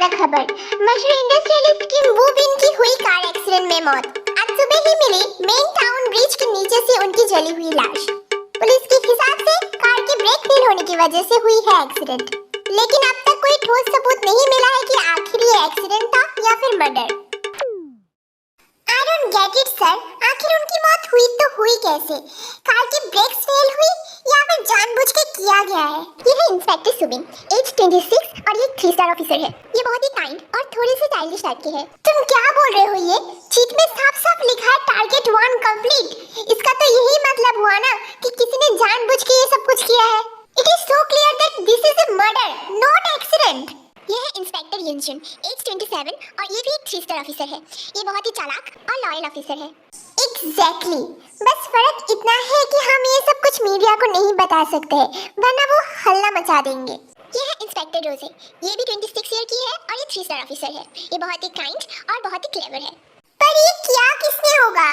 भयानक खबर, मशहूर इंडस्ट्रियलिस्ट किम वू बिन की हुई कार एक्सीडेंट में मौत। आज सुबह ही मिली मेन टाउन ब्रिज के नीचे से उनकी जली हुई लाश। पुलिस के हिसाब से कार के ब्रेक फेल होने की वजह से हुई है एक्सीडेंट, लेकिन अब तक कोई ठोस सबूत नहीं मिला है कि आखिर ये एक्सीडेंट था या फिर murder. I don't get it sir, आखिर उनकी मौत हुई तो हुई कैसे? कार की ब्रेक्स फेल हुई या फिर जानबूझ के किया गया है? ये है इंस्पेक्टर सुबिन, एज 26 और ये 3 स्टार ऑफिसर है। ये बहुत ही काइंड और थोड़ी सी स्टाइलिश टाइप के है। तुम क्या बोल रहे हो? ये चीट में साफ-साफ लिखा है टारगेट 1 कंप्लीट। इसका तो यही मतलब हुआ ना कि किसी ने जानबूझ के ये सब कुछ किया है। It is so clear that this is a murder, not accident. यह है इंस्पेक्टर युनजुन, एज 27 और ये भी एक 3 स्टार ऑफिसर है। ये बहुत ही चालाक और लॉयल ऑफिसर है। एग्जैक्टली, बस फर्क इतना है कि हम ये सब कुछ मीडिया को नहीं बता सकते हैं, वरना वो हल्ला मचा देंगे। ये है इंस्पेक्टर रोजे, ये भी 26 ईयर की है और ये 3 स्टार ऑफिसर है। ये बहुत ही काइंड और बहुत ही क्लेवर है। पर ये क्या किसने होगा?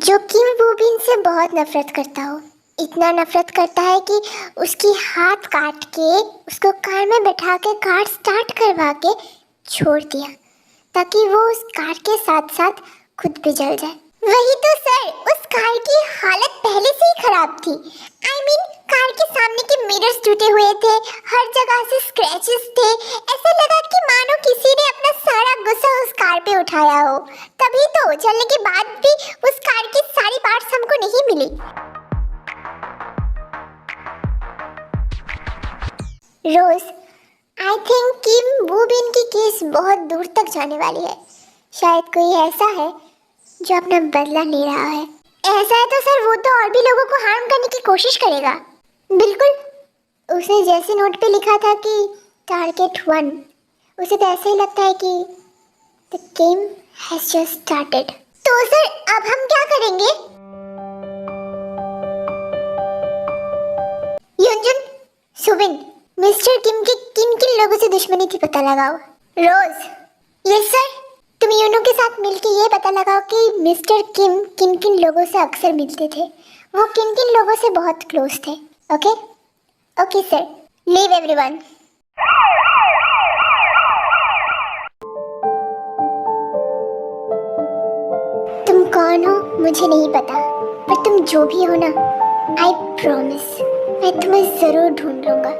जो किम वू बिन से बहुत नफरत करता हो, इतना नफरत करता है कि उसकी हाथ काट के उसको कार में बैठा के कार स्टार्ट करवा के छोड़ दिया ताकि वो उस कार के साथ साथ खुद भी जल जाए। वही तो सर, उस कार की हालत पहले से ही खराब थी। I mean, कार के सामने के मिरर्स टूटे हुए थे, हर जगह से स्क्रैचेस थे। ऐसा लगा कि मानो किसी ने अपना सारा गुस्सा उस कार पे उठाया हो। तभी तो जलने के बाद भी उस कार की सारी पार्ट्स हमको नहीं मिली। रोज, आई थिंक किम वू बिन की केस बहुत दूर तक जाने वाली है। शायद कोई ऐसा है जो अपना बदला ले रहा है। ऐसा है तो सर वो तो और भी लोगों को हार्म करने की कोशिश करेगा। बिल्कुल, उसने जैसे नोट पे लिखा था कि टारगेट 1, उसे तो ऐसा ही लगता है कि the game has just started. तो सर अब हम क्या करेंगे? युनजुन, सुबिन, मिस्टर किम के किन लोगों से दुश्मनी थी पता लगाओ। रोज, यस सर, तुम यूनो के साथ मिलके ये पता लगाओ कि मिस्टर किम किन लोगों से अक्सर मिलते थे, वो किन लोगों से बहुत क्लोज थे। Okay okay sir, leave everyone. तुम कौन हो मुझे नहीं पता, पर तुम जो भी हो ना, आई प्रॉमिस मैं तुम्हें जरूर ढूंढ लूंगा।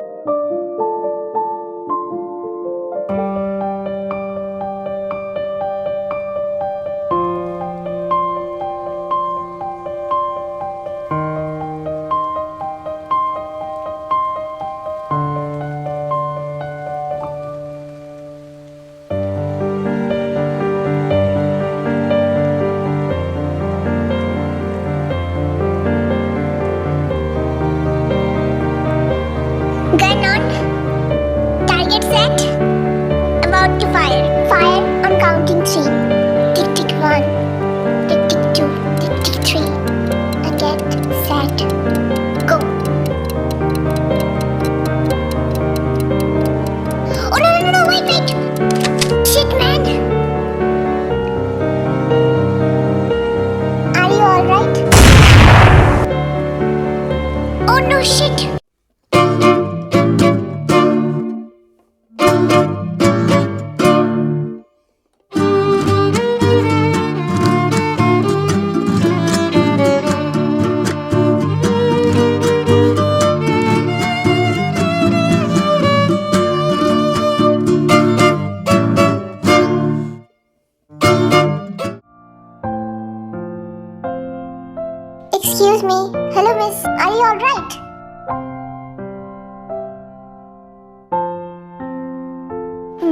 Gun on. Target set. About to fire. Fire on counting 3. Tick tick 1. Tick tick 2. Tick tick 3. And get set. Go. Oh no, wait. Shit man. Are you alright? Oh no shit. Excuse me. Hello miss, are you alright?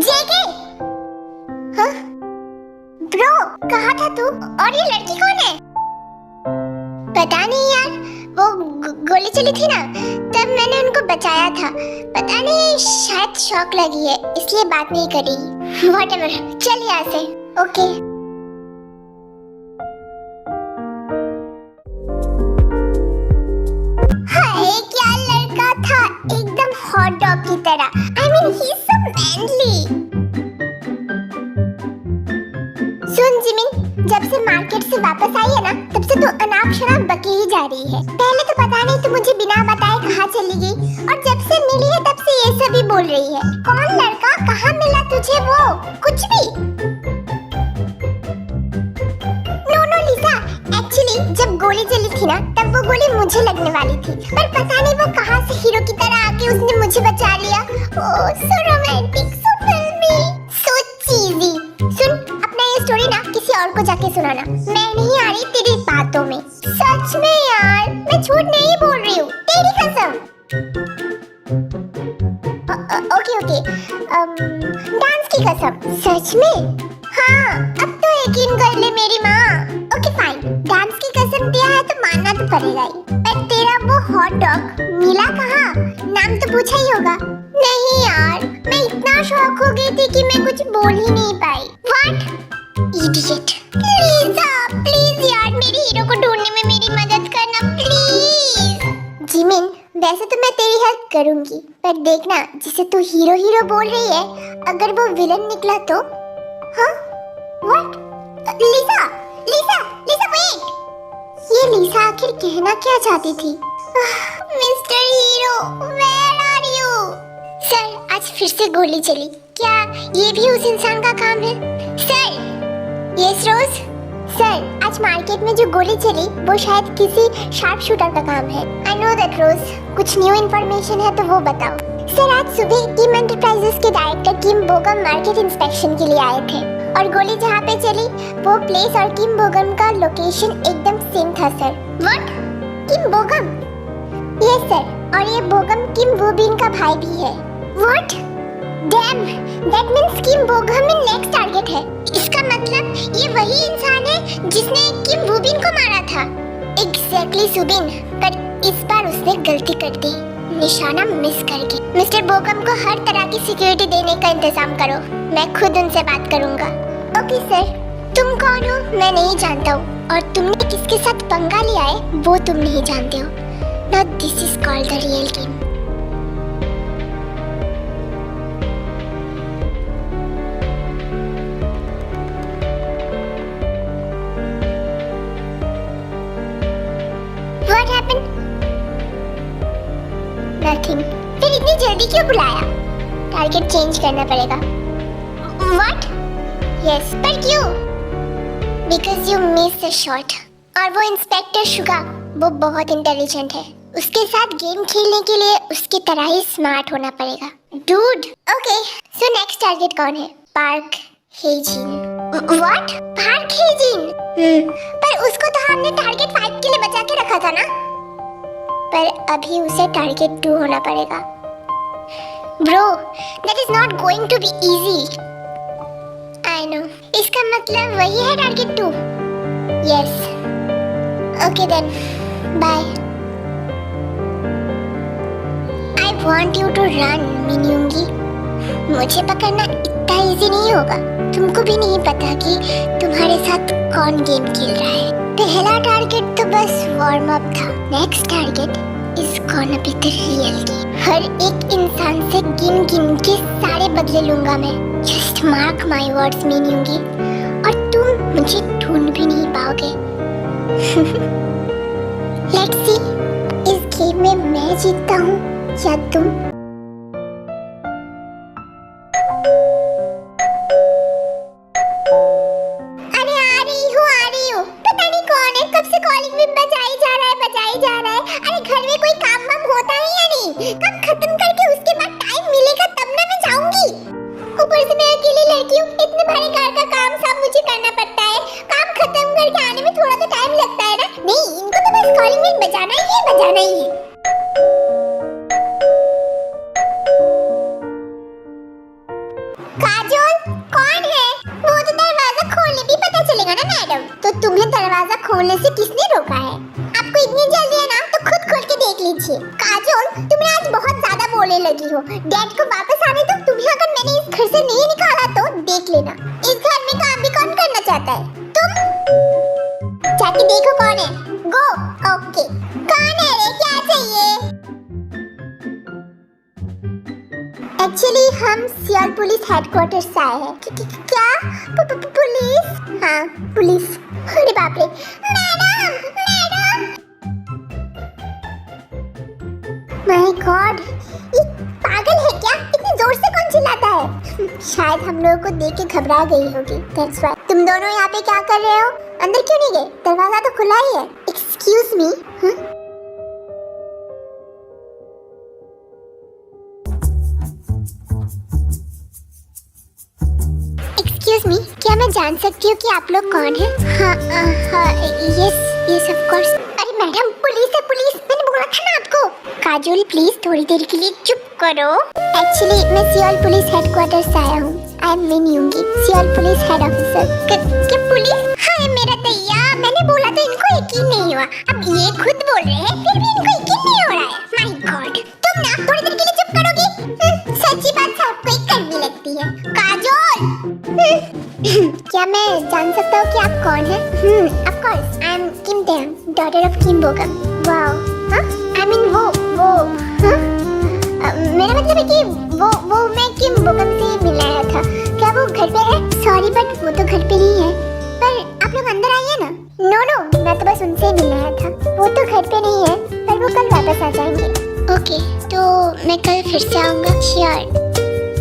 JK? हाँ? Bro, कहाँ था तू? और ये लड़की कौन है? पता नहीं यार, वो गोली चली थी ना, तब मैंने उनको बचाया था। पता नहीं, शायद शॉक लगी है, इसलिए बात नहीं करी। Whatever, चल यहाँ से। ओके। क्या लड़का था, एकदम हॉट डॉग की तरह। I mean, he's so manly. Soon Jimin, जब से मार्केट से वापस आई है ना, तब से तू अनाप शनाप बके ही जा कर रही है। पहले तो पता नहीं तू मुझे बिना बताए कहाँ चली गई, और जब से मिली है तब से ये सभी बोल रही है। कौन लड़का, कहाँ मिला तुझे वो, कुछ भी? नो लिसा, एक्चुअली जब गोली चली थी ना तब वो गोली मुझे लगने वाली थी, पर पता नहीं वो कहाँ से हीरो की तरह आके उसने मुझे बचा लिया। ओह सो रोमांटिक, सो फिल्मी, सो चीजी। सुन, अपना ये स्टोरी ना किसी और को जाके सुनाना, मैं नहीं आ रही तेरी बातों में। सच में यार, मैं झूठ नहीं बोल रही हूँ, तेरी कसम। ओके डांस की कसम। सच में? हाँ, अब तो यकीन कर ले मेरी माँ। ओके फाइन, डांस की कसम दिया है तो मानना तो पड़ेगा ही। पर तेरा वो हॉट डॉग मिला कहाँ? नाम तो पूछा ही होगा। नहीं यार, मैं इतना शॉक हो गई थी कि मैं कुछ बोल ही नहीं पाई। व्हाट? इडियट। लिसा प्लीज यार, मेरे हीरो को ढूंढने में मेरी मदद करना प्लीज। जिमिन, वैसे तो मैं तेरी हेल्प करूंगी, पर देखना जिसे तू हीरो हीरो बोल रही है, अगर वो विलन निकला तो? हाँ? व्हाट? Lisa wait. ये लिसा आखिर कहना क्या चाहती थी? Mister hero, where are you? Sir, आज फिर से गोली चली, क्या ये भी उस इंसान का काम है? सर। यस रोज। सर, आज मार्केट में जो गोली चली वो शायद किसी शार्प शूटर का काम है। आई नो दैट रोज, कुछ न्यू इन्फॉर्मेशन है तो वो बताओ। सर, आज सुबह किम एंटरप्राइजेस के डायरेक्टर किम बोगम मार्केट इंस्पेक्शन के लिए आए थे, और गोली जहाँ पे चली वो प्लेस और किम बोगम का लोकेशन एकदम सेम था sir. What? Kim Bogum? Yes sir, और ये बोगम किम वूबिन का भाई भी है। What? Damn, that means Kim Bogum ही नेक्स्ट टारगेट है। इसका मतलब ये वही इंसान है जिसने किम वूबिन को मारा था। एग्जैक्टली सुबिन, पर इस बार उसने गलती कर दी, निशाना मिस करके। मिस्टर बोगम को हर तरह की सिक्योरिटी देने का इंतजाम करो, मैं खुद उनसे बात करूंगा। Okay sir. तुम कौन हो मैं नहीं जानता हूँ, और तुमने किसके साथ पंगा लिया है वो तुम नहीं जानते हो। Now this is called the real game. What happened? Nothing. फिर इतनी जल्दी क्यों बुलाया? टारगेट चेंज करना पड़ेगा। What? Yes, पर क्यों? Because you missed the shot. और वो इंस्पेक्टर शुगा, वो बहुत इंटेलिजेंट है, उसके साथ गेम खेलने के लिए उसकी तरह ही स्मार्ट होना पड़ेगा। Dude. Okay, so next target कौन है? पार्क हेजिन। व्हाट? पार्क हेजिन? पर उसको तो हमने टारगेट 5 के लिए बचा के रखा था ना? पर अभी उसे टारगेट 2 होना पड़ेगा। Bro, that is not going to be easy. I know, इसका मतलब वही है target 2? Yes. Okay then, bye. I want you to run Min Yoongi. मुझे पकड़ना इतना इजी नहीं होगा। तुमको भी नहीं पता कि तुम्हारे साथ कौन गेम खेल रहा है। पहला टारगेट तो बस वार्म अप था, next target is gonna be the real game. हर एक इंसान से गिन गिन के सारे बदले लूंगा मैं। जस्ट मार्क माई वर्ड्स मिन्यूंगी, और तुम मुझे ढूंढ भी नहीं पाओगे। लेट्स सी, इस गेम में मैं जीतता हूँ या तुम। अरे आ रही हूँ। पता नहीं कौन है, कब से कॉलिंग भी बजाई जा रहा है। अरे घर में कोई काम वाम होता है या नहीं? काम खत्म करके उसके बाद टाइम मिलेगा तब ना मैं जाऊंगी। ऊपर से मैं अकेली लड़की हूँ, इतने भारी घर का काम सब मुझे करना पड़ता है। काम खत्म करके आने में थोड़ा तो टाइम लगता है ना? नहीं, इनको तो बस कॉलिंग बेल बजाना ही है। काजोल, कौन है? वो तो दरवाजा खोलने भी पता चलेगा ना मैडम। तो तुम्हें दरवाजा खोलने से किसने रोका है? आपको इतनी जल्दी है ना तो खुद खोल के देख लीजिए। काजोल, तुमने आज बहुत ज्यादा बोलने लगी हो। डैड को वापस आने दो। तुम्हें अगर मैंने इस घर से नहीं निकाला तो देख लेना, इस घर में काम भी कौन करना चाहता है? तुम जाके देखो कौन है। गो। ओके, कौन है रे, क्या चाहिए? एक्चुअली हम सियोल पुलिस हेडक्वार्टर से आए हैं। क्या? पुलिस? हाँ पुलिस। अरे बाप रे। मैडम। माय गॉड, ये पागल है क्या? इतनी जोर से कौन चिल्लाता है? शायद हम लोगों को देख के घबरा गई होगी। That's why. तुम दोनों यहाँ पे क्या कर रहे हो? अंदर क्यों नहीं गए? दरवाजा तो खुला ही है। Excuse me. एक्सक्यूज मी, क्या मैं जान सकती हूँ कि आप लोग कौन हैं? हाँ, यस ऑफ कोर्स। अरे मैडम, पुलिस है पुलिस, मैंने बोला था ना आपको। काजोल प्लीज थोड़ी देर के लिए चुप करो। एक्चुअली मैं सियोल पुलिस हेडक्वार्टर से आया हूँ। आई एम मिन यूंगी, सियोल पुलिस हेड ऑफिसर। क्या पुलिस? हाँ मेरा दैया, मैंने बोला तो इनको यकीन नहीं हुआ। अब ये खुद बोल रहे हैं, फिर भी इनको यकीन नहीं हो रहा है। माय गॉड, तुम ना थोड़ी देर के लिए चुप करोगी? सच्ची बात सबको ही कड़वी लगती है। काजोल, क्या मैं जान सकता हूँ कि आप कौन हैं? Of course, I am Kim Taeng, daughter of Kim Bogum. Wow, हाँ? आई मीन वो हाँ? मेरा मतलब है कि वो मैं किम बोगम से मिलने आया था। क्या वो घर पे है? सॉरी बट वो तो घर पे नहीं है। पर आप लोग अंदर आइए ना। नो, मैं तो बस उनसे ही मिलने आया था। वो तो घर पे नहीं है, पर वो कल वापस आ जाएंगे। ओके, तो मैं कल फिर से आऊँगा। श्योर।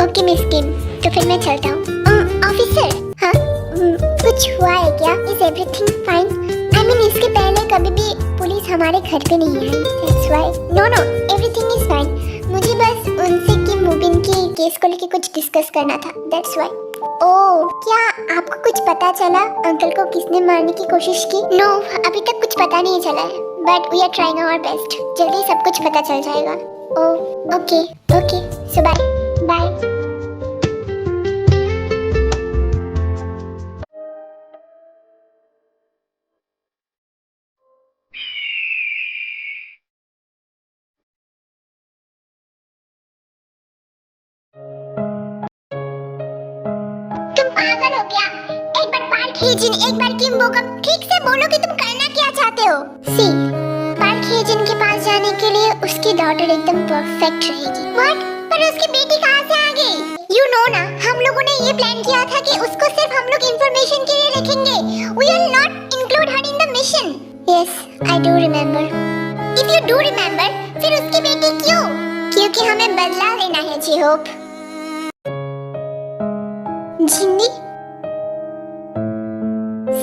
ओके मिस किम, तो फिर मैं चलता हूँ। ऑफिसर, हाँ? कुछ हुआ है क्या? Is everything fine? I mean इसके पहले कभी भी पुलिस हमारे घर पे नहीं आई। That's why. No, everything is fine. मुझे बस उनसे कि मुबिन की केस को लेके कुछ डिस्कस करना था। That's why. ओह, क्या आपको कुछ पता चला अंकल को किसने मारने की कोशिश की? नो, अभी तक कुछ पता नहीं चला है, but we are trying our best. जल्दी सब कुछ पता चल जाएगा। Oh okay, so bye. तुम पागल हो क्या? एक बार पार्क हेजिन, एक बार किम बोगम, ठीक से बोलो कि तुम करना क्या चाहते हो? सी, पार्क हेजिन के पास जाने के लिए उसकी डॉटर एकदम परफेक्ट रहेगी। व्हाट? पर उसकी बेटी कहाँ से आ गई? यू नो ना, हम लोगों ने ये प्लान किया था कि उसको सिर्फ हम लोग इंफॉर्मेशन के लिए रखेंगे। We will not include her in the mission. Yes, I do remember. If you do remember, फिर उसकी बेटी क्यों? क्योंकि हमें बदला लेना है जी होप। जिन्नी?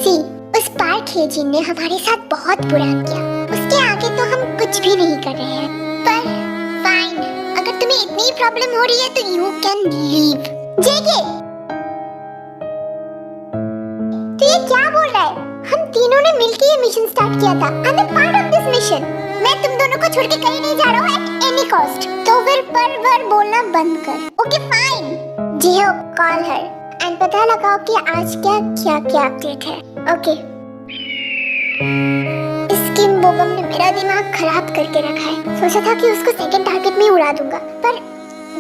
सी, उस पार्क हेजिन ने हमारे साथ बहुत बुरा किया। उसके आगे तो हम कुछ भी नहीं कर रहे हैं। पर फाइन, अगर तुम्हें इतनी प्रॉब्लम हो रही है तो यू कैन लीव। जेके, तो ये क्या बोल रहा है? हम तीनों ने मिलकर ये मिशन स्टार्ट किया था। I am part of this mission. मैं तुम दोनों को छोड़ के कहीं नहीं जा रहा हूँ एट एनी कॉस्ट। तो फिर पर बोलना बंद कर। Okay fine. जी हो, कॉल हर एंड पता लगाओ कि आज क्या अपडेट है। ओके। इस किम बोगम ने मेरा दिमाग खराब करके रखा है। सोचा था कि उसको सेकंड टारगेट में उड़ा दूंगा, पर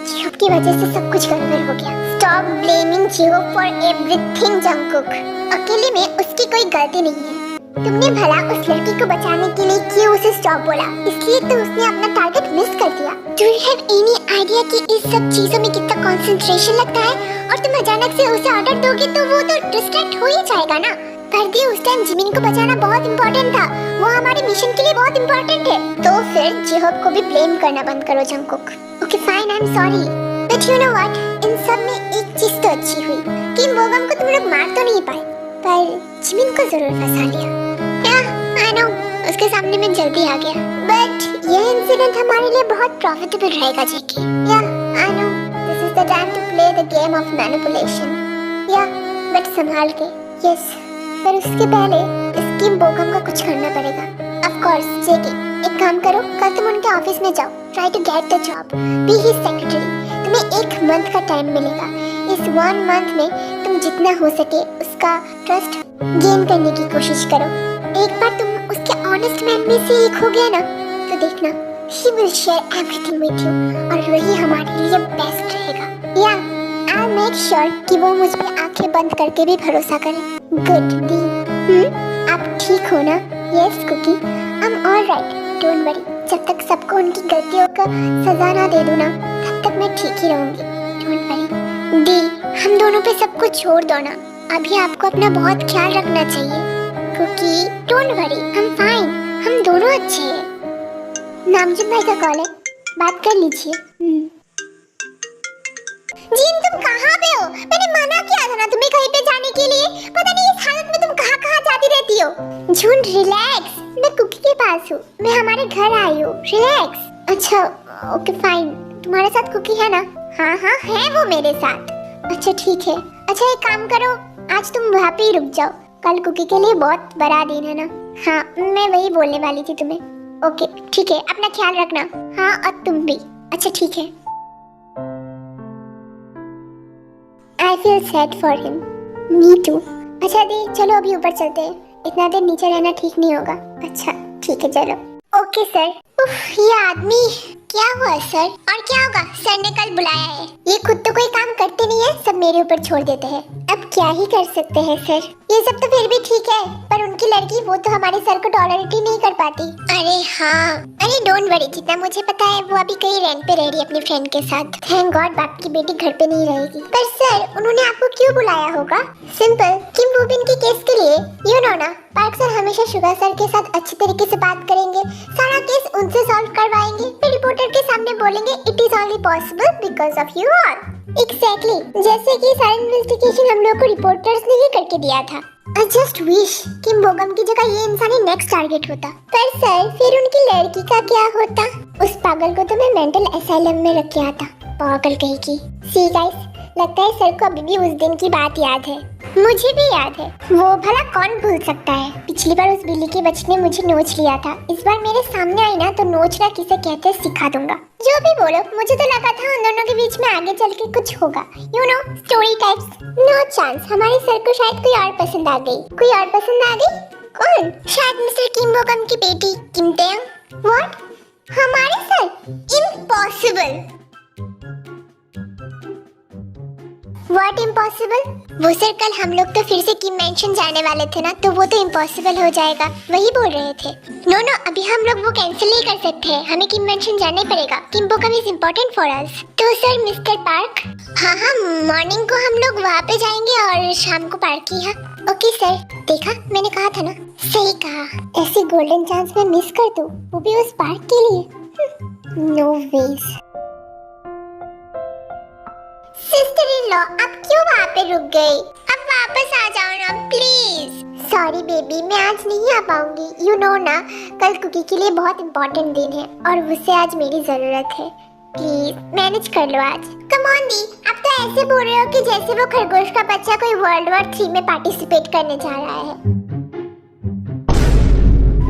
जिहोप की वजह से सब कुछ गड़बड़ हो गया। Stop blaming Jhope for everything Jungkook. अकेले में उसकी कोई गलती नहीं है। तुमने भला उस लड़की को बचाने के लिए क्यों उसे स्टॉप बोला? इसलिए तो उसने अपना टारगेट मिस कर दिया। Do you have any idea कि इस सब चीजों में कितना कंसंट्रेशन लगता है? और तुम अचानक से उसे ऑर्डर दोगे तो वो तो डिस्ट्रैक्ट हो ही जाएगा ना। पर भी उस टाइम जिमिन को बचाना बहुत इम्पोर्टेंट था। वो हमारे मिशन के लिए बहुत इम्पोर्टेंट है। तो फिर जिहोप को भी ब्लेम करना बंद करो Jungkook. Okay fine, I am sorry, but you know what, इन सब में एक चीज तो अच्छी हुई। किम बोगम को तुम लोग मार तो नहीं पाए, पर जिमिन को जरूर फंसा लिया। आई नो, उसके सामने मैं जल्दी आ गया, बट ये इंसिडेंट हमारे लिए बहुत प्रॉफिटेबल रहेगा JK. I know, this is the time to play the game of manipulation. But संभाल के। यस, पर उसके पहले इस किम बोगम का कुछ करना पड़ेगा। ऑफ कोर्स जेके, एक काम करो, कल तुम उनके ऑफिस में जाओ। Try to get the job, be his secretary. तुम्हें 1 मंथ का टाइम मिलेगा। इस 1 मंथ में तुम जितना हो सके उसका ट्रस्ट गेन करने की कोशिश करो। एक बार तुम उसके ऑनेस्ट मैन में से एक हो गया ना, तो देखना he will share everything with you, और वही हमारे लिए बेस्ट रहेगा। I'll make sure कि वो मुझ पे आंखें बंद करके भी भरोसा करे। Good D. आप ठीक हो ना? Yes cookie, I'm all right, don't worry। जब तक सबको उनकी गलतियों का सजा ना दे दूँ ना, तब तक मैं ठीक ही रहूंगी। Don't worry. डी, हम दोनों पे सब कुछ छोड़ दो ना। अभी आपको अपना बहुत ख्याल रखना चाहिए। Cookie, don't worry, I'm fine, हम दोनों अच्छे हैं। नामजित भाई का कॉल है। बात कर लीजिए। जीन तुम कहाँ पे हो? मैंने मना किया था ना तुम्हें कहीं पे जाने के लिए। पता नहीं इस हालत में तुम कहाँ जाती रहती हो। जून रिलैक्स, मैं कुकी के पास हूँ, मैं हमारे घर आई हूँ, रिलैक्स। अच्छा ओके फाइन, तुम्हारे साथ कुकी है ना? हाँ हाँ है वो मेरे साथ। अच्छा ठीक है। अच्छा एक काम करो, आज तुम वहाँ पे ही रुक जाओ, कल कुकी के लिए बहुत बड़ा दिन है ना। हाँ मैं वही बोलने वाली थी तुम्हें। ओके ठीक है, अपना ख्याल रखना। हाँ और तुम भी। अच्छा ठीक है। I feel sad for him. Me too. अच्छा दी चलो अभी ऊपर चलते हैं, इतना देर नीचे रहना ठीक नहीं होगा। अच्छा ठीक है चलो। Okay sir. उफ ये आदमी, क्या हुआ सर? और क्या होगा, सर ने कल बुलाया है। ये खुद तो कोई काम करते नहीं है, सब मेरे ऊपर छोड़ देते हैं। अब क्या ही कर सकते हैं सर। ये सब तो फिर भी ठीक है, पर उनकी लड़की वो तो हमारे सर को टॉलरेट ही नहीं कर पाती। अरे हाँ, अरे डोंट वरी, जितना मुझे पता है वो अभी कहीं रेंट पे रह रही है अपनी फ्रेंड के साथ। थैंक गॉड बाप की बेटी घर पे नहीं रहेगी। पर सर उन्होंने आपको क्यों बुलाया होगा? सिंपल, किम वूबिन के केस के लिए। यू नो ना, पार्क सर हमेशा शुगर सर के साथ अच्छी तरीके से बात करेंगे, सारा केस उनसे सॉल्व करवाएंगे, फिर रिपोर्टर के सामने बोलेंगे it is only possible because of you all. Exactly जैसे कि सारा इन्वेस्टिगेशन हम लोग को रिपोर्टर्स ने ही करके दिया था। I just wish कि बोगम की जगह ये इंसान ही नेक्स्ट टारगेट होता। पर सर फिर उनकी लड़की का क्या होता? उस पागल को तो मैं मेंटल असाइलम में रख के आता, पागल कहीं की। सी गाइस, लगता है सर को अभी भी उस दिन की बात याद है। मुझे भी याद है, वो भला कौन भूल सकता है। पिछली बार उस बिल्ली के बच्चे ने मुझे नोच लिया था, इस बार मेरे सामने आई ना तो नोचना किसे कहते हैं सिखा दूंगा। जो भी बोलो, मुझे तो लगा था उन दोनों के बीच में आगे चल के कुछ होगा। You know story types. No chance, हमारे सर को शायद कोई और पसंद आ गई। कोई और पसंद आ गई? कौन? शायद मिस्टर किम बोगम की बेटी किम तेंग। व्हाट? हमारे सर? इम्पॉसिबल। What impossible? वो सर कल हम लोग तो फिर से किम मेंशन जाने वाले थे ना, तो वो तो इम्पॉसिबल हो जाएगा, वही बोल रहे थे। नो नो, अभी हम लोग वो कैंसिल नहीं कर सकते हैं, हमें किम मेंशन जाना ही पड़ेगा। किम बोगम इज इम्पोर्टेंट फॉर अस। तो सर मिस्टर पार्क? हाँ हाँ, मॉर्निंग को हम लोग वहाँ पे जाएंगे और शाम को पार्क ही। हाँ ओके सर। देखा मैंने कहा था ना। सही कहा, ऐसी गोल्डन चांस मैं मिस कर दूं, वो भी उस पार्क के लिए। No ways. Sister in law, आप क्यों वहाँ पे रुक गई? अब वापस आ जाओ ना प्लीज। सॉरी बेबी, मैं आज नहीं आ पाऊंगी। यू नो ना, कल कुकी के लिए बहुत इम्पोर्टेंट दिन है और उससे आज मेरी जरूरत है। प्लीज मैनेज कर लो आज। कम ऑन दी, आप तो ऐसे बोल रहे हो कि जैसे वो खरगोश का बच्चा कोई वर्ल्ड वॉर 3 में पार्टिसिपेट करने जा रहा है।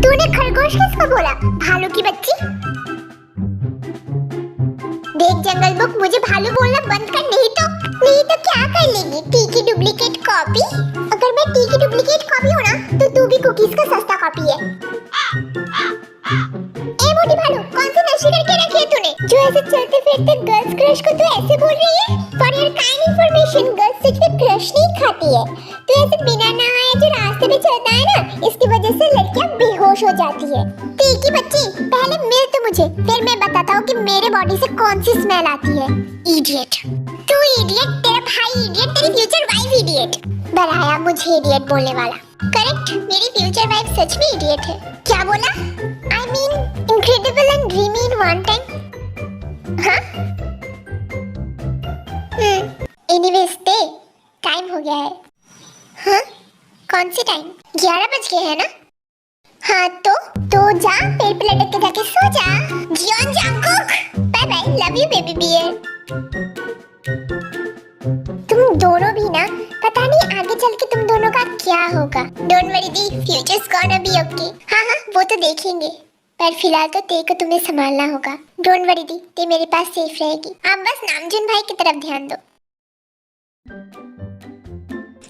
तूने खरगोश किसको बोला? भालू की बच्ची? देख जंगल बुक, मुझे भालू बोलना बंद कर, नहीं तो क्या कर लेगी? टी की डुप्लीकेट कॉपी? अगर मैं टी की डुप्लीकेट कॉपी हूँ ना, तो तू भी कुकीज का सस्ता कॉपी है। ए मोटी भालू, कौन सी नशे करके रखी है तूने, जो ऐसे चलते फिरते गर्ल्स क्रश को तू ऐसे बोल रही है? For your kind information, girls सिर्फ क्रश नहीं खाती है, तो ऐसे बिना नहाए जो रास्ते पे चलता है ना, इसकी वजह से लड़कियां बेहोश हो जाती है। टी की बच्ची, पहले मिल तो मुझे, फिर मैं बताता हूँ कि मेरे बॉडी से कौन सी स्मेल आती है। इडियट। तू इडियट, तेरा भाई इडियट, तेरी फ्यूचर वाइफ इडियट। बनाया मुझे इडियट बोलने वाला। करेक्ट, मेरी फ्यूचर वाइफ सच में इडियट है। क्या बोला? I mean incredible and dreamy in one time. हाँ? एनीवेज दे, टाइम हो गया है। हाँ? कौन सी टाइम? 11 बज गए हैं ना? हाँ तो जा, पेड़ पे लटक के जाके सो जा। Jeon Jungkook, bye bye, love you baby bear. तुम दोनों भी ना, पता नहीं आगे चल के तुम दोनों का क्या होगा। Don't worry the, futures gonna be okay. हाँ हाँ वो तो देखेंगे, पर फिलहाल तो ते को तुम्हें संभालना होगा। डोंट वरी दी, ते मेरे पास सेफ रहेगी। आप बस नामजुन भाई की तरफ ध्यान दो।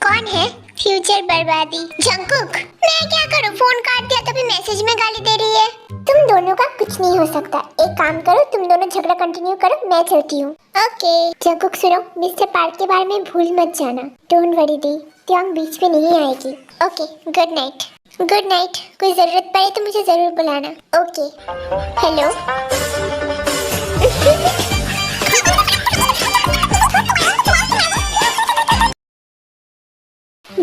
कौन है? फ्यूचर बर्बादी जंगकुक। मैं क्या करूं, फोन काट दिया तो भी मैसेज में गाली दे रही है। तुम दोनों का कुछ नहीं हो सकता, एक काम करो, तुम दोनों झगड़ा कंटिन्यू करो, मैं चलती हूँ। ओके जंगकुक सुनो, मिस्टर पार्क के बारे में भूल मत जाना। डोंट वरी दी, त्योंग बीच में नहीं आएगी। Okay good night. Good night. कोई जरूरत पड़े तो मुझे जरूर बुलाना। Okay hello.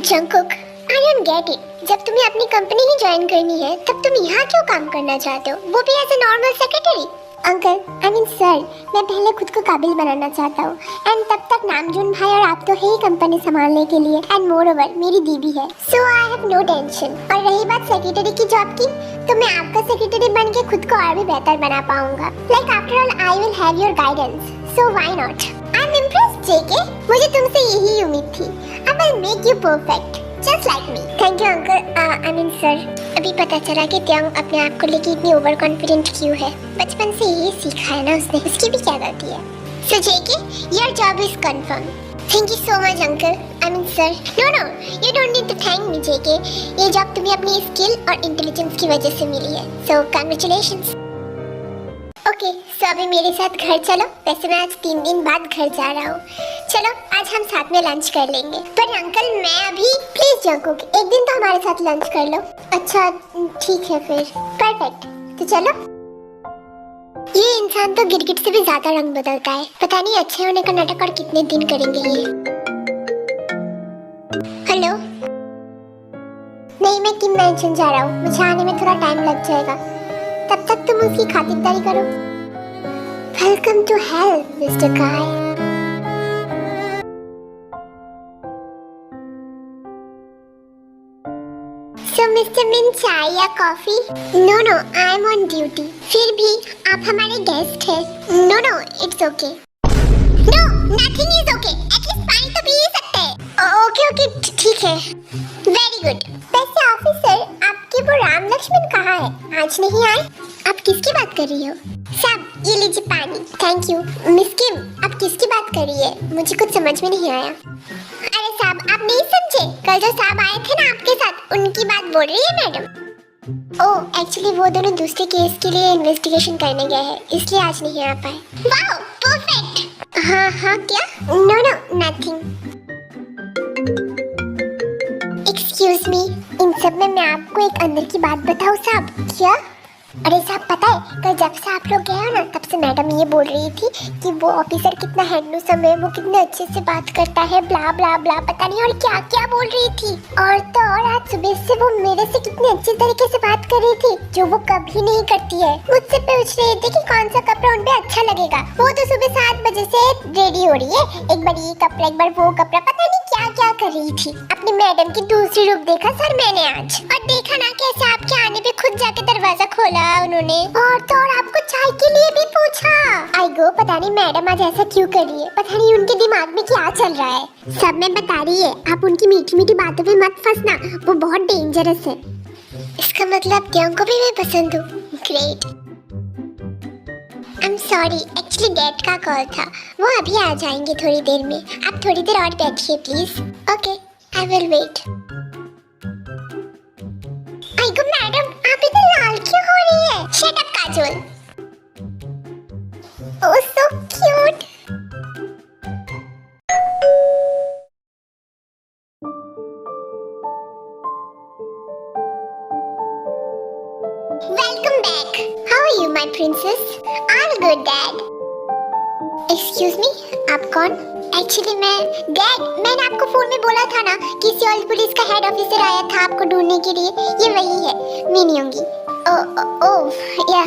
Jungkook, I don't get it. जब तुम्हें अपनी कंपनी ही ज्वाइन करनी है, तब तुम यहाँ क्यों काम करना चाहते हो, वो भी as a normal secretary? Uncle I mean sir, मैं पहले खुद को काबिल बनाना चाहता हूँ एंड तब तक नामजून भाई और आप तो है ही कंपनी संभालने के लिए एंड मोर ओवर मेरी दीदी है, सो आई हैव नो टेंशन। और रही बात सेक्रेटरी की जॉब की, तो मैं आपका सेक्रेटरी बन के खुद को और भी बेहतर बना पाऊंगा। Like after all I will have your guidance, so why not. I am impressed JK, मुझे तुमसे यही उम्मीद थी। I will make you perfect just like me. Thank you uncle, I mean sir. अभी पता चला कि त्योंग अपने आप को लेके इतनी ओवर कॉन्फिडेंट क्यों है। बचपन से यही सीखा है ना उसने, उसकी भी क्या गलती है। So JK, your job is confirm. Thank you so much uncle, I mean sir. No no, you don't need to thank me JK, ये जॉब तुम्हें अपनी स्किल और इंटेलिजेंस की वजह से मिली है, सो कांग्रेचुलेशंस। ओके, सो अभी मेरे साथ घर चलो। वैसे मैं आज 3 दिन बाद घर जा रहा हूँ। चलो आज हम साथ में लंच कर लेंगे। पर अंकल मैं अभी, प्लीज जंकुक एक दिन तो हमारे साथ लंच कर लो। अच्छा ठीक है फिर, परफेक्ट। तो चलो। ये इंसान तो गिरगिट से भी ज्यादा रंग बदलता है। पता नहीं अच्छे होने का नाटक और कितने दिन करेंगे ये। हेलो। नहीं, मैं किम मैंशन जा रहा हूँ, मुझे आने में थोड़ा टाइम लग जाएगा। तब तक तुम उसकी खातिरदारी करो। Welcome to hell mister guy. So mister Min, चाय या coffee? No no, I am on duty. फिर भी आप हमारे गेस्ट हैं। No no, it's okay. No, nothing is okay. At least पानी तो पी ही सकते हैं। ओके ओके, ठीक है। Very good. वैसे ऑफिसर, आपके वो राम लक्ष्मण कहाँ है? आज नहीं आए? आप किसकी बात कर रही हो? साहब, ये लीजिए पानी। Thank you. मिस किम, आप किसकी बात कर रही है? मुझे कुछ समझ में नहीं आया। अरे साहब, आप नहीं समझे? कल जो साहब आए थे ना आपके साथ, उनकी बात बोल रही है मैडम। ओह, एक्चुअली वो दोनों दूसरे केस के लिए इन्वेस्टिगेशन करने गए हैं, इसलिए आज नहीं आ पाए। Wow, perfect. हाँ हाँ, क्या? No no, nothing. Excuse me, इन सब में मैं आपको एक अंदर की बात बताऊं साहब? क्या? अरे साहब, पता है कल जब से आप लोग गए हो ना, तब से मैडम ये बोल रही थी कि वो ऑफिसर कितना हैंडसम है, वो कितने अच्छे से बात करता है, ब्ला ब्ला ब्ला, पता नहीं और क्या क्या बोल रही थी। और तो और आज सुबह से वो मेरे से कितने अच्छे तरीके से बात कर रही थी, जो वो कभी नहीं करती है। मुझसे पूछ रही थी कि कौन सा कपड़ा उन पे अच्छा लगेगा। वो तो सुबह 7 बजे से रेडी हो रही है, एक बार ये कपड़ा एक बार वो कपड़ा, पता नहीं क्या क्या कर रही थी। अपनी मैडम की दूसरी रूप देखा सर मैंने आज, और देखा ना कैसे आपके आने पे खुद जाके दरवाजा खोला उन्होंने, और तो और आपको चाय के लिए भी पूछा। आई गो, पता नहीं मैडम आज ऐसा क्यों कर रही है, पता नहीं उनके दिमाग में क्या चल रहा है। सब में बता रही है, आप उनकी मीठी मीठी बातों पे मत फंसना, वो बहुत डेंजरस है। इसका मतलब त्यों को भी मैं पसंद हूँ। Great. I am sorry, actually dad का कॉल था, वो अभी आ जाएंगे थोड़ी देर में। आप थोड़ी देर और बैठिए please. Okay, I will wait. I go madam, आप इधर लाल क्यों हो रही है? Shut up Kajol. Oh so cute. Welcome back. How are you my princess? I am good dad. Excuse me, आप कौन? एक्चुअली डैड, मैंने आपको फोन में बोला था ना कि सियोल पुलिस का हेड ऑफिसर आया था आपको ढूंढने के लिए। ये वही है, mean Yoongi. Oh yeah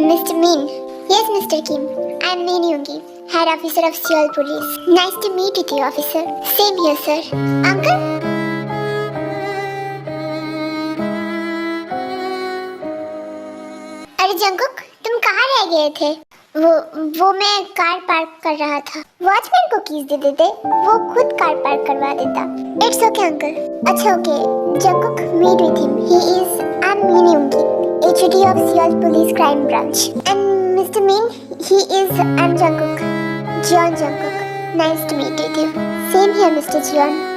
mister Min. Yes mister Kim, I am Min Yoongi, head officer of Seoul police. Nice to meet with you officer. Same here sir. Uncle, अरे जंकुक, तुम कहाँ रह गए थे? वो मैं कार पार्क कर रहा था। वॉचमैन को कीज दे देते, वो खुद कार पार्क करवा देता। It's okay uncle. अच्छा okay, Jungkook meet with him, he is I am Min Yoongi, HOD of Seoul police crime branch, and mister Min, he is I am Jungkook, Jeon Jungkook. Nice to meet with you. Same here mister Jeon.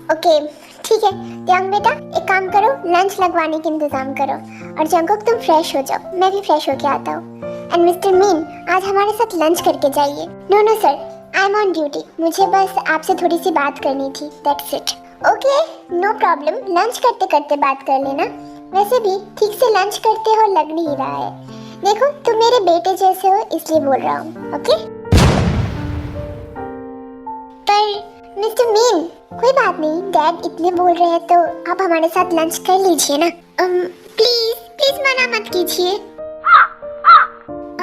Okay ठीक है त्यांग बेटा, एक काम करो, lunch लगवाने का इंतजाम करो, और जंकुक तुम फ्रेश हो जाओ, मैं भी फ्रेश होके आता हूँ। एंड मिस्टर मीन, आज हमारे साथ लंच करके जाइए। No no sir, I am on duty, मुझे बस आपसे थोड़ी सी बात करनी थी, that's it. Okay no problem, lunch करते करते बात कर लेना। वैसे भी ठीक से लंच करते हो लग नहीं रहा है, देखो तुम मेरे बेटे जैसे हो इसलिए बोल रहा हूँ। ओके पर मिस्टर मीन, कोई बात नहीं, डैड इतने बोल रहे हैं तो आप हमारे साथ लंच कर लीजिए ना। प्लीज प्लीज मना मत कीजिए।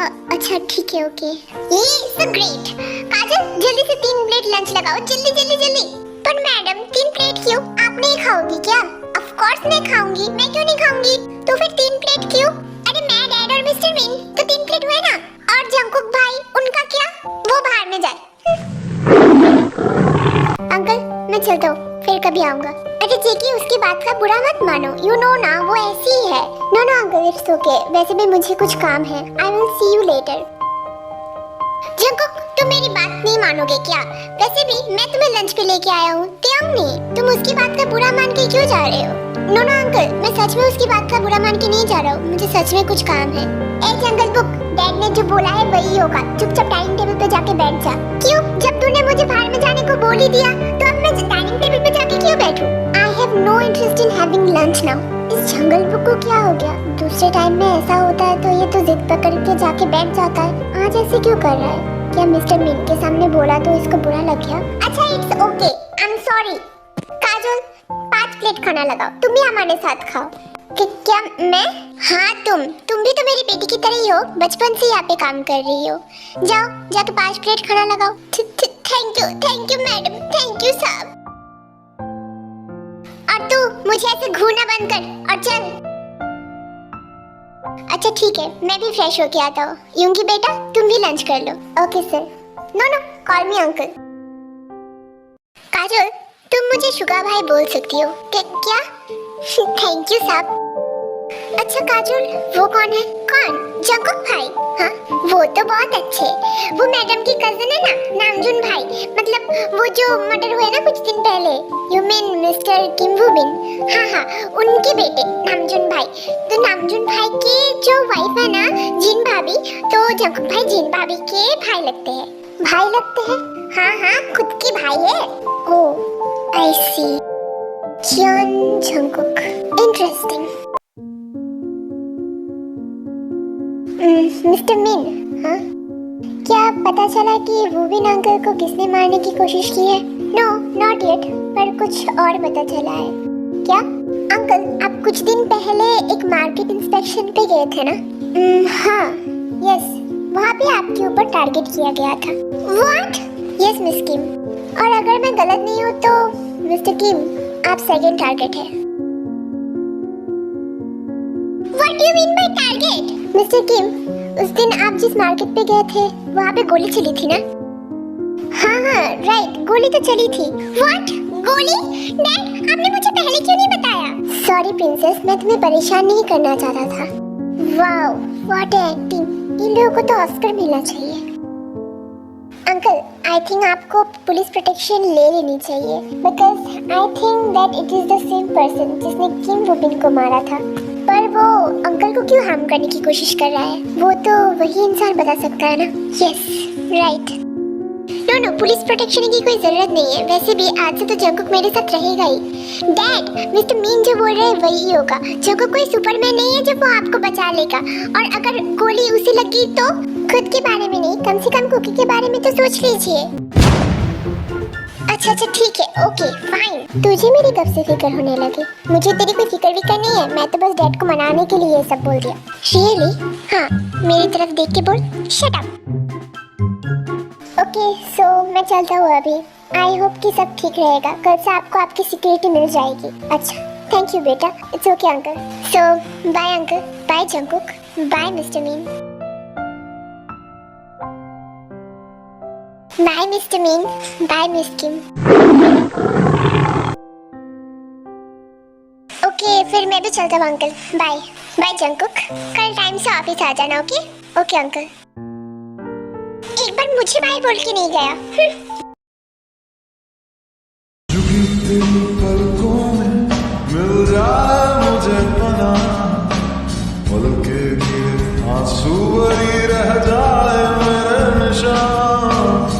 अच्छा ठीक है, ओके। ये सो ग्रेट। काजल जल्दी से 3 प्लेट लंच लगाओ, जल्दी जल्दी जल्दी। पर मैडम 3 प्लेट क्यों? आप नहीं खाओगी क्या? ऑफ कोर्स मैं खाऊंगी, मैं क्यों नहीं खाऊंगी? तो फिर 3 प्लेट क्यों? अरे मैं, डैड और मिस्टर मीन तो 3 प्लेट हुए ना। और जंकुक भाई, उनका क्या? वो बाहर में जाए। अंकल मैं चलता हूँ, फिर कभी आऊंगा। अरे जेकी उसकी बात का बुरा मत मानो, यू नो ना वो ऐसी ही है। No no uncle it's okay, वैसे भी मुझे कुछ काम है। I will see you later. Jungkook तुम मेरी बात नहीं मानोगे क्या? वैसे भी मैं तुम्हें लंच पे लेके आया हूँ, नहीं तुम उसकी बात का बुरा मान के क्यों जा रहे हो? नो नो अंकल मैं सच में उसकी बात का बुरा मान के नहीं जा रहा हूँ, मुझे सच में कुछ काम है। ए जंगल बुक, डैड ने जो बोला है वही होगा, चुपचाप डाइनिंग टेबल पे जाके बैठ जा। क्यों? जब तूने मुझे बाहर में जाने को बोल ही दिया तो अब मैं डाइनिंग टेबल पे जाके क्यों बैठूं? I have no interest in having lunch now. इस जंगल बुक को क्या हो गया? दूसरे टाइम में ऐसा होता है तो ये तो जिद पकड़ के जाके बैठ जाता है, आज ऐसे क्यों कर रहा है? क्या मिस्टर मीन के सामने बोला तो इसको बुरा लग गया? अच्छा it's okay, I am sorry. Kajal 5 plate खाना लगाओ, तुम भी हमारे साथ खाओ। क्या मैं? हाँ तुम भी तो मेरी बेटी की तरह ही हो, बचपन से यहाँ पे काम कर रही हो। जाओ जाके 5 प्लेट खाना लगाओ। Thank you madam, thank you साहब। और तू मुझे ऐसे घूरना बंद कर और चल। अच्छा ठीक है, मैं भी फ्रेश होके आता हूँ। यूंगी बेटा तुम भी लंच कर लो। Okay sir. No call me uncle. Kajal तुम मुझे शुगा भाई बोल सकती हो। क्या? थैंक यू साहब। अच्छा काजल वो कौन है? कौन? जंकुक भाई? हाँ वो तो बहुत अच्छे, वो मैडम की कजन है ना, नामजुन भाई। मतलब वो जो मर्डर हुए ना कुछ दिन पहले। यू मीन मिस्टर किम वू बिन? हाँ उनके बेटे नामजुन भाई। तो नामजुन भाई के जो वाइफ है ना जिन भाभी, तो जंकुक भाई जिन भाभी के भाई लगते हैं। भाई लगते हैं? हाँ खुद की भाई है। ओह आई सी। क्यों जंकुक, इंटरेस्टिंग। मिस्टर मिन, हाँ क्या पता चला कि वूबिन अंकल को किसने मारने की कोशिश की है? नो नॉट येट, पर कुछ और पता चला है। क्या? अंकल आप कुछ दिन पहले एक मार्केट इंस्पेक्शन पे गए थे ना? हाँ यस, वहाँ पे आपके ऊपर टारगेट किया गया था। व्हाट? यस मिस किम, और अगर मैं गलत नहीं हूँ तो मिस्टर किम आप सेकंड टारगेट है। What do you mean by target? Mister Kim उस दिन आप जिस मार्केट पे गए थे वहाँ पे गोली चली थी ना? हाँ राइट, गोली तो चली थी। What? गोली? डैड आपने मुझे पहले क्यों नहीं बताया? सॉरी प्रिंसेस, मैं तुम्हें परेशान नहीं करना चाहता था। वाओ व्हाट एक्टिंग, इन लोगों को तो ऑस्कर मिलना चाहिए। अंकल आई थिंक आपको पुलिस प्रोटेक्शन ले लेनी चाहिए, because I think that it is the same person जिसने किम वूबिन को मारा था। पर वो अंकल को क्यों हार्म करने की कोशिश कर रहा है? वो तो वही इंसान बता सकता है ना। Yes right. No police protection की कोई जरूरत नहीं है, वैसे भी आज से तो जंकुक मेरे साथ रहेगा ही। डैड मिस्टर मीन जो बोल रहे हैं वही होगा, जंकुक कोई सुपरमैन नहीं है जो वो आपको बचा लेगा। और अगर गोली उसे लगी तो खुद के बारे में नहीं, कम से कम कुकी के बारे में तो सोच लीजिए। अच्छा ठीक है, ओके फाइन। तुझे मेरी कब से फिक्र होने लगी? मुझे तेरी कोई फिक्र विक्र नहीं है, मैं तो बस डैड को मनाने के लिए ये सब बोल दिया। रियली? हाँ मेरी तरफ देख के बोल। Shut up. ओके सो मैं चलता हूँ अभी। आई होप कि सब ठीक रहेगा, कल से आपको आपकी सिक्योरिटी मिल जाएगी। अच्छा थैंक यू बेटा। It's okay uncle. So bye uncle, bye Jungkook, bye mister Min. Bye mister Min, bye miss Kim. Okay फिर मैं भी चलता हूँ अंकल, बाय। बाय जंकुक, कल टाइम से ऑफिस आ जाना। Okay okay uncle. एक बार मुझे बाय बोल के नहीं गया। पलकों में मिल जाए मुझे पना, पल के गिरे आंसू भरी रह जा।